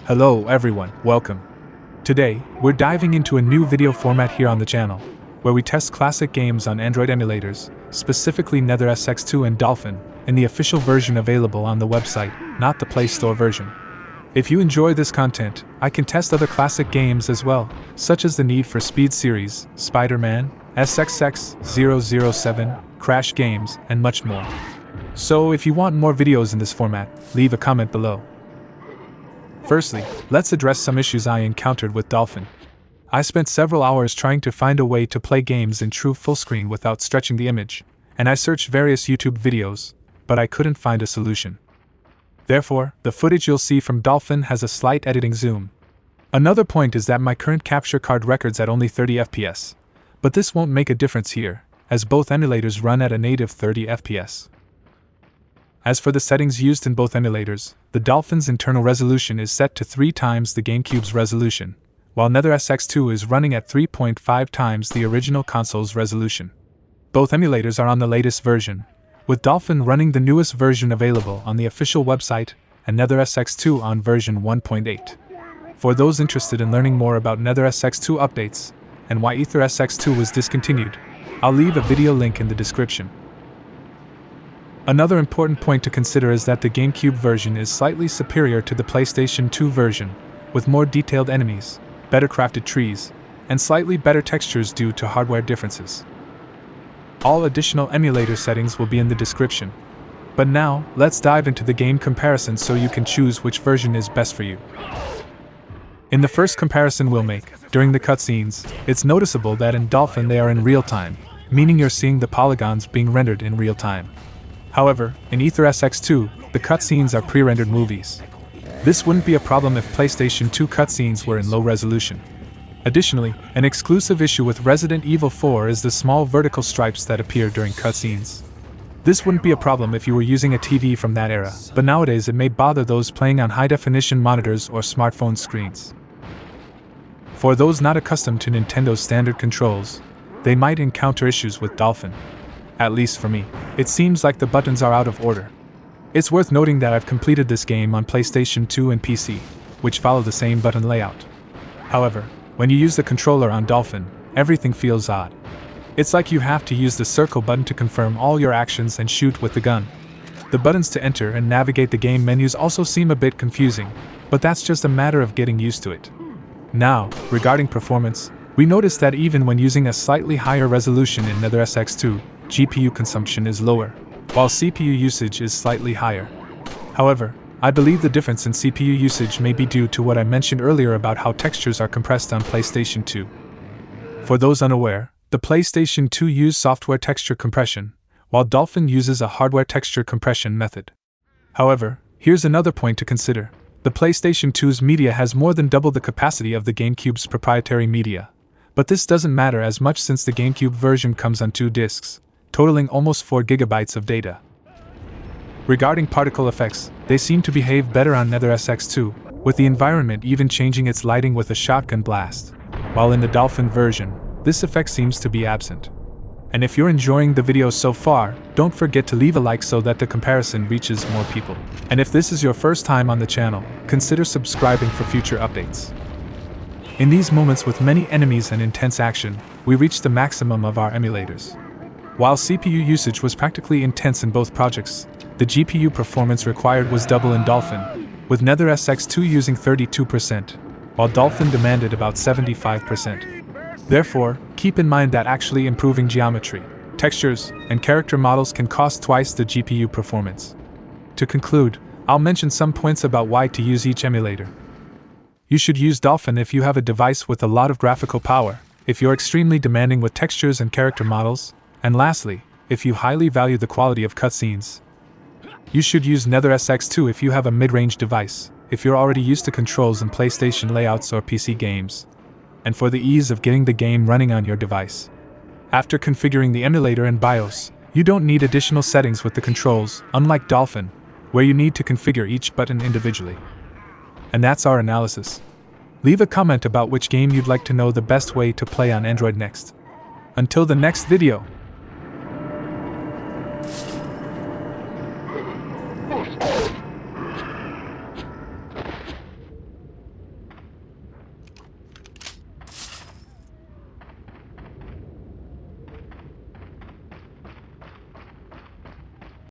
Hello everyone, welcome. Today, we're diving into a new video format here on the channel, where we test classic games on Android emulators, specifically NetherSX2 and Dolphin, in the official version available on the website, not the Play Store version. If you enjoy this content, I can test other classic games as well, such as the Need for Speed series, Spider-Man, SXX007, Crash games, and much more. So if you want more videos in this format, leave a comment below. Firstly, let's address some issues I encountered with Dolphin. I spent several hours trying to find a way to play games in true full screen without stretching the image, and I searched various YouTube videos, but I couldn't find a solution. Therefore, the footage you'll see from Dolphin has a slight editing zoom. Another point is that my current capture card records at only 30 FPS, but this won't make a difference here, as both emulators run at a native 30 FPS. As for the settings used in both emulators, the Dolphin's internal resolution is set to 3 times the GameCube's resolution, while NetherSX2 is running at 3.5 times the original console's resolution. Both emulators are on the latest version, with Dolphin running the newest version available on the official website and NetherSX2 on version 1.8. For those interested in learning more about NetherSX2 updates and why EtherSX2 was discontinued, I'll leave a video link in the description. Another important point to consider is that the GameCube version is slightly superior to the PlayStation 2 version, with more detailed enemies, better crafted trees, and slightly better textures due to hardware differences. All additional emulator settings will be in the description. But now, let's dive into the game comparison so you can choose which version is best for you. In the first comparison we'll make, during the cutscenes, it's noticeable that in Dolphin they are in real time, meaning you're seeing the polygons being rendered in real time. However, in EtherSX2, the cutscenes are pre-rendered movies. This wouldn't be a problem if PlayStation 2 cutscenes were in low resolution. Additionally, an exclusive issue with Resident Evil 4 is the small vertical stripes that appear during cutscenes. This wouldn't be a problem if you were using a TV from that era, but nowadays it may bother those playing on high-definition monitors or smartphone screens. For those not accustomed to Nintendo's standard controls, they might encounter issues with Dolphin. At least for me, it seems like the buttons are out of order. It's worth noting that I've completed this game on PlayStation 2 and PC, which follow the same button layout. However, when you use the controller on Dolphin, everything feels odd. It's like you have to use the circle button to confirm all your actions and shoot with the gun. The buttons to enter and navigate the game menus also seem a bit confusing, but that's just a matter of getting used to it. Now, regarding performance, we notice that even when using a slightly higher resolution in NetherSX2, GPU consumption is lower, while CPU usage is slightly higher. However, I believe the difference in CPU usage may be due to what I mentioned earlier about how textures are compressed on PlayStation 2. For those unaware, the PlayStation 2 used software texture compression, while Dolphin uses a hardware texture compression method. However, here's another point to consider. The PlayStation 2's media has more than double the capacity of the GameCube's proprietary media, but this doesn't matter as much since the GameCube version comes on 2 discs, totaling almost 4 GB of data. Regarding particle effects, they seem to behave better on NetherSX2, with the environment even changing its lighting with a shotgun blast, while in the Dolphin version, this effect seems to be absent. And if you're enjoying the video so far, don't forget to leave a like so that the comparison reaches more people. And if this is your first time on the channel, consider subscribing for future updates. In these moments with many enemies and intense action, we reached the maximum of our emulators. While CPU usage was practically intense in both projects, the GPU performance required was double in Dolphin, with NetherSX2 using 32%, while Dolphin demanded about 75%. Therefore, keep in mind that actually improving geometry, textures, and character models can cost twice the GPU performance. To conclude, I'll mention some points about why to use each emulator. You should use Dolphin if you have a device with a lot of graphical power, if you're extremely demanding with textures and character models, and lastly, if you highly value the quality of cutscenes. You should use NetherSX2 if you have a mid-range device, if you're already used to controls in PlayStation layouts or PC games, and for the ease of getting the game running on your device. After configuring the emulator and BIOS, you don't need additional settings with the controls, unlike Dolphin, where you need to configure each button individually. And that's our analysis. Leave a comment about which game you'd like to know the best way to play on Android next. Until the next video.